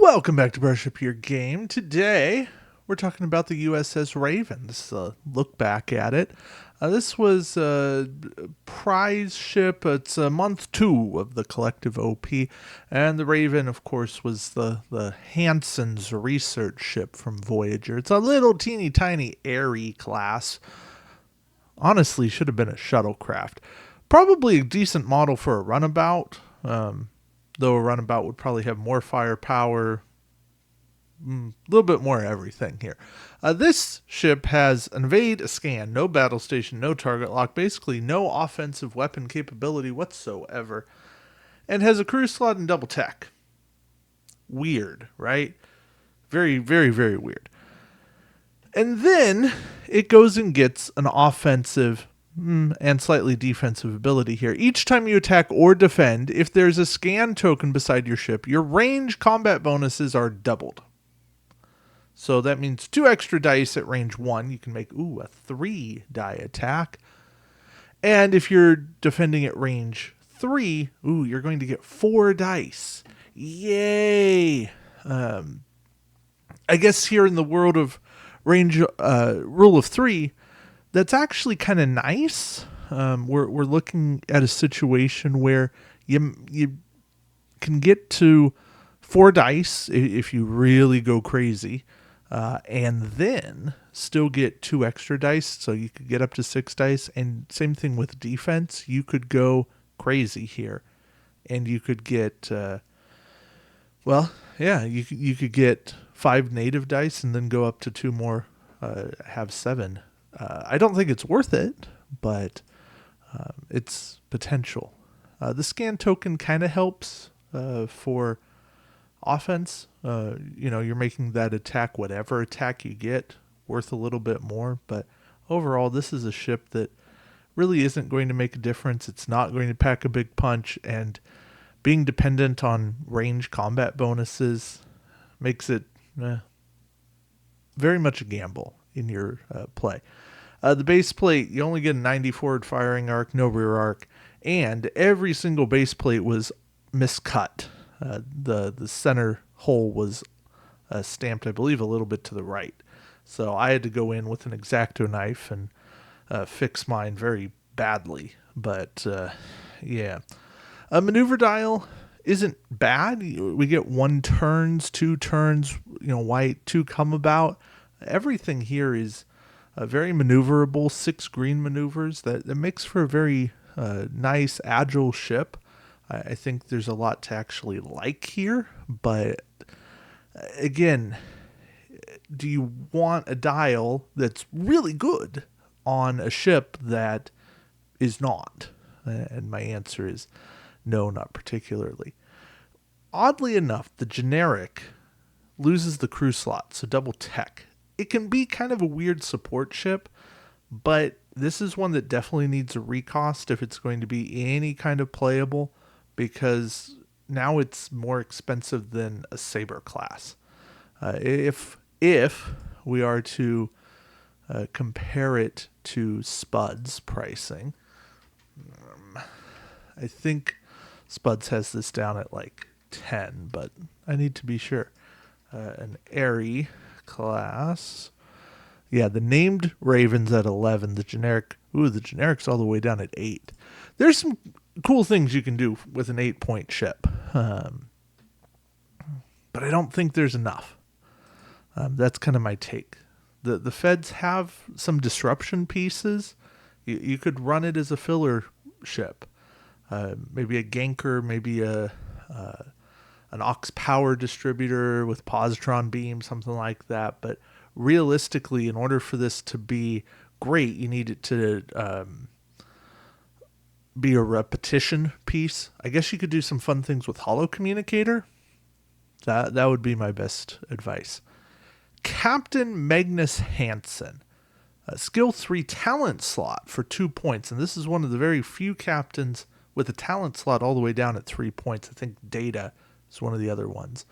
Welcome back to Brush Up Your Game. Today, we're talking about the U.S.S. Raven. This is a look back at it. This was a prize ship. It's month 2 of the collective OP. And the Raven, of course, was the Hansen's research ship from Voyager. It's a little teeny tiny airy class. Honestly, should have been a shuttlecraft. Probably a decent model for a runabout. Though a runabout would probably have more firepower, a little bit more everything here. This ship has an evade, a scan, no battle station, no target lock, basically no offensive weapon capability whatsoever, and has a crew slot and double tech. Weird, right? Very, very, very weird. And then it goes and gets an offensive and slightly defensive ability here. Each time you attack or defend, if there's a scan token beside your ship, your range combat bonuses are doubled. So that means 2 extra dice at range 1. You can make, a 3 die attack. And if you're defending at range 3, you're going to get 4 dice. Yay! I guess here in the world of range rule of 3, that's actually kind of nice. We're looking at a situation where you can get to 4 dice if you really go crazy, and then still get 2 extra dice, so you could get up to 6 dice. And same thing with defense. You could go crazy here, and you could get you could get 5 native dice and then go up to 2 more, have 7. I don't think it's worth it, but it's potential. The scan token kind of helps for offense. You're making that attack, whatever attack you get, worth a little bit more. But overall, this is a ship that really isn't going to make a difference. It's not going to pack a big punch, and being dependent on range combat bonuses makes it very much a gamble in your play. The base plate, you only get a 90 forward firing arc, no rear arc, and every single base plate was miscut. The center hole was stamped, I believe, a little bit to the right. So I had to go in with an X-Acto knife and fix mine very badly. But, yeah. A maneuver dial isn't bad. We get 1 turns, 2 turns, white, 2 come about. Everything here is very maneuverable, 6 green maneuvers. That makes for a very nice, agile ship. I think there's a lot to actually like here. But again, do you want a dial that's really good on a ship that is not? And my answer is no, not particularly. Oddly enough, the generic loses the crew slot, so double tech. It can be kind of a weird support ship, but this is one that definitely needs a recost if it's going to be any kind of playable, because now it's more expensive than a Saber class. If we are to compare it to Spud's pricing, I think Spuds has this down at like 10, but I need to be sure. An Airy class. Yeah, the named Raven's at 11. The generic's all the way down at 8. There's some cool things you can do with an 8-point ship. But I don't think there's enough. That's kind of my take. The Feds have some disruption pieces. You could run it as a filler ship. Maybe a ganker, maybe an aux power distributor with positron beam, something like that. But realistically, in order for this to be great, you need it to be a repetition piece. I guess you could do some fun things with holo communicator. That would be my best advice. Captain Magnus Hansen. Skill 3 talent slot for 2 points. And this is one of the very few captains with a talent slot all the way down at 3 points. I think Data is one of the other ones.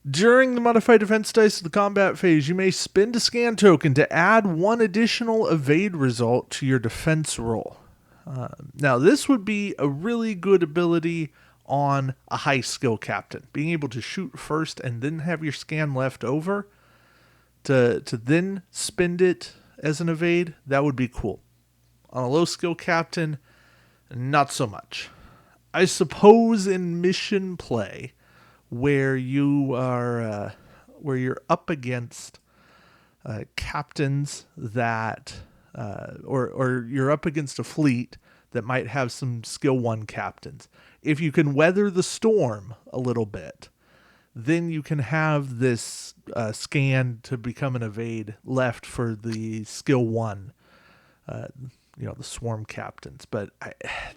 During the modified defense dice of the combat phase, you may spend a scan token to add 1 additional evade result to your defense roll. Now, this would be a really good ability on a high skill captain. Being able to shoot first and then have your scan left over to then spend it as an evade, that would be cool. On a low skill captain, not so much. I suppose in mission play, where you're up against captains that, or you're up against a fleet that might have some skill 1 captains. If you can weather the storm a little bit, then you can have this scan to become an evade left for the skill 1, the swarm captains. But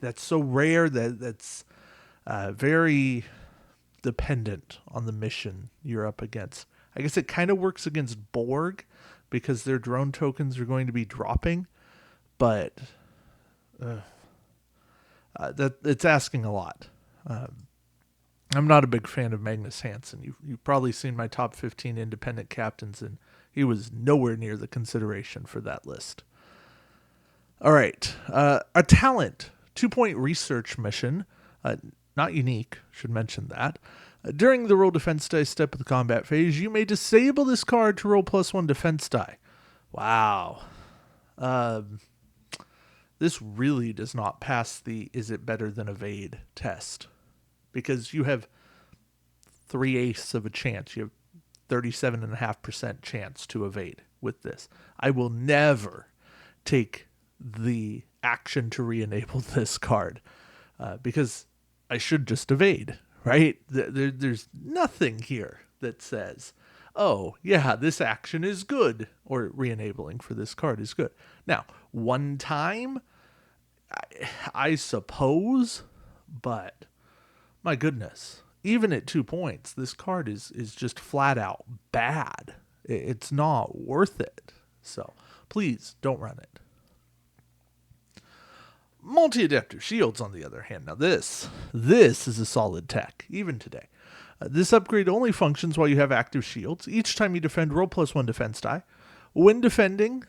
that's so rare that's very dependent on the mission you're up against. I guess it kind of works against Borg because their drone tokens are going to be dropping, but that it's asking a lot. I'm not a big fan of Magnus Hansen. You've probably seen my top 15 independent captains, and he was nowhere near the consideration for that list. All right. A talent 2-point research mission. Not unique, should mention that. During the roll defense die step of the combat phase, you may disable this card to roll +1 defense die. Wow. This really does not pass the is it better than evade test. Because you have 3/8 of a chance. You have 37.5% chance to evade with this. I will never take the action to re-enable this card because I should just evade, right? There's nothing here that says, oh, yeah, this action is good, or re-enabling for this card is good. Now, one time, I suppose, but my goodness, even at 2 points, this card is just flat out bad. It's not worth it. So please don't run it. Multi-adaptive shields, on the other hand. Now this is a solid tech, even today. This upgrade only functions while you have active shields. Each time you defend, roll +1 defense die. When defending,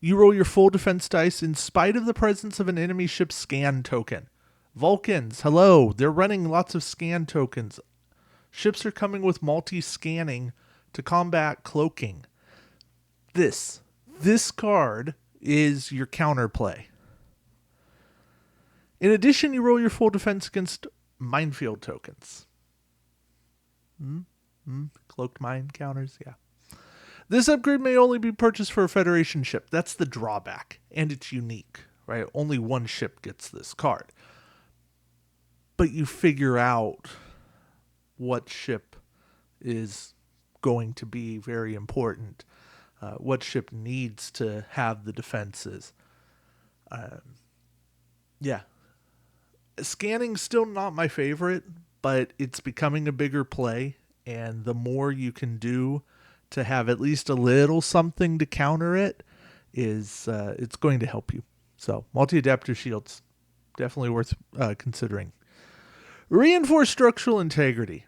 you roll your full defense dice in spite of the presence of an enemy ship's scan token. Vulcans, hello, they're running lots of scan tokens. Ships are coming with multi-scanning to combat cloaking. This card is your counterplay. In addition, you roll your full defense against minefield tokens. Cloaked mine counters, yeah. This upgrade may only be purchased for a Federation ship. That's the drawback, and it's unique, right? Only one ship gets this card. But you figure out what ship is going to be very important, what ship needs to have the defenses. Yeah. Scanning's still not my favorite, but it's becoming a bigger play, and the more you can do to have at least a little something to counter it is it's going to help you. So multi-adaptive shields, definitely worth considering. Reinforce structural integrity.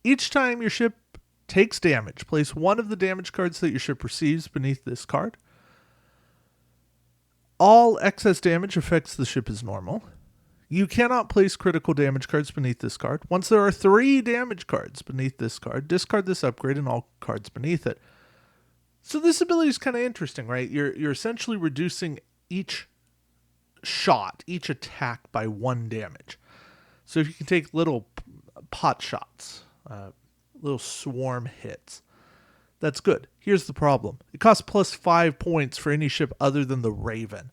Each time your ship takes damage, place one of the damage cards that your ship receives beneath this card. All excess damage affects the ship as normal. You cannot place critical damage cards beneath this card. Once there are 3 damage cards beneath this card, discard this upgrade and all cards beneath it. So this ability is kind of interesting, right? You're essentially reducing each shot, each attack by 1 damage. So if you can take little pot shots, little swarm hits, that's good. Here's the problem. It costs +5 points for any ship other than the Raven.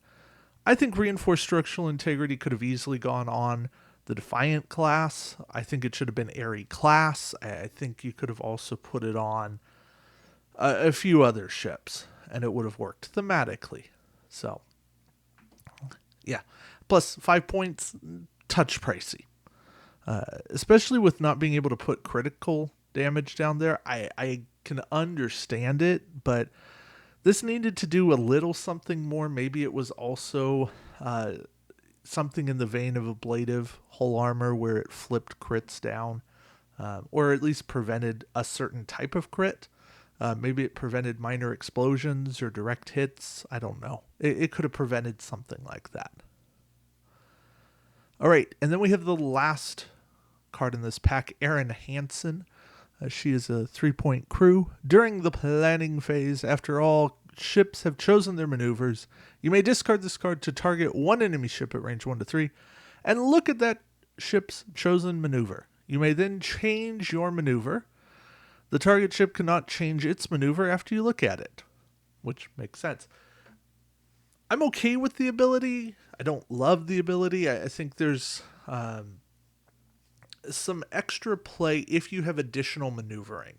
I think Reinforced Structural Integrity could have easily gone on the Defiant class. I think it should have been Airy class. I think you could have also put it on a few other ships, and it would have worked thematically. So, yeah. Plus 5 points, touch pricey. Especially with not being able to put critical damage down there. I can understand it, but this needed to do a little something more. Maybe it was also something in the vein of ablative hull armor where it flipped crits down, or at least prevented a certain type of crit. Maybe it prevented minor explosions or direct hits. I don't know. It could have prevented something like that. All right, and then we have the last card in this pack, Erin Hansen. She is a 3-point crew. During the planning phase, after all ships have chosen their maneuvers, you may discard this card to target one enemy ship at range 1 to 3 and look at that ship's chosen maneuver. You may then change your maneuver. The target ship cannot change its maneuver after you look at it, which makes sense. I'm okay with the ability. I don't love the ability. I think there's some extra play if you have additional maneuvering.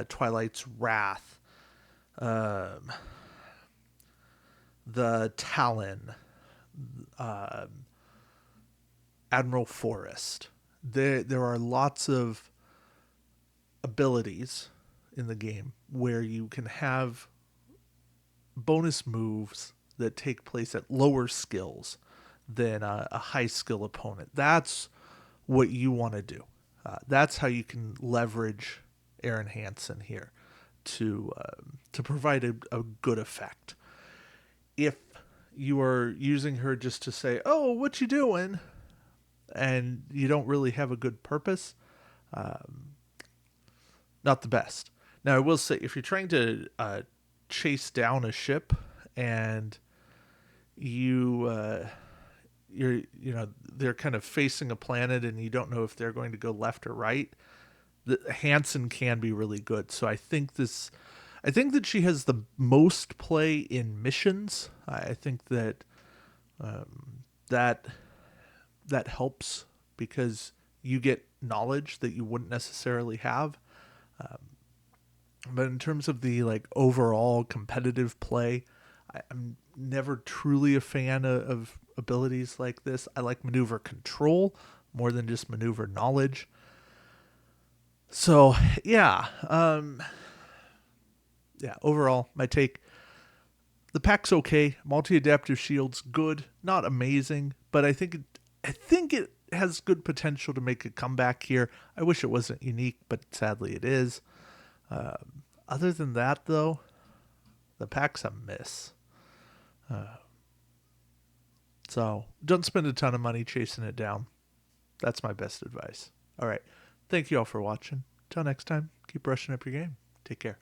Twilight's Wrath, the Talon, Admiral Forest. There are lots of abilities in the game where you can have bonus moves that take place at lower skills than a high skill opponent. That's what you want to do. That's how you can leverage Erin Hansen here to provide a good effect. If you are using her just to say, "Oh, what you doing?" and you don't really have a good purpose, not the best. Now, I will say, if you're trying to chase down a ship and they're kind of facing a planet and you don't know if they're going to go left or right, the Hansen can be really good. So I think that she has the most play in missions. I think that that helps because you get knowledge that you wouldn't necessarily have. But in terms of the overall competitive play, I'm never truly a fan of abilities like this. I like maneuver control more than just maneuver knowledge. So yeah, overall, my take: the pack's okay. Multi-adaptive shield's good, not amazing, but I think it has good potential to make a comeback here. I wish it wasn't unique, but sadly it is. Other than that, though, the pack's a miss. So don't spend a ton of money chasing it down. That's my best advice. All right. Thank you all for watching. Till next time, keep brushing up your game. Take care.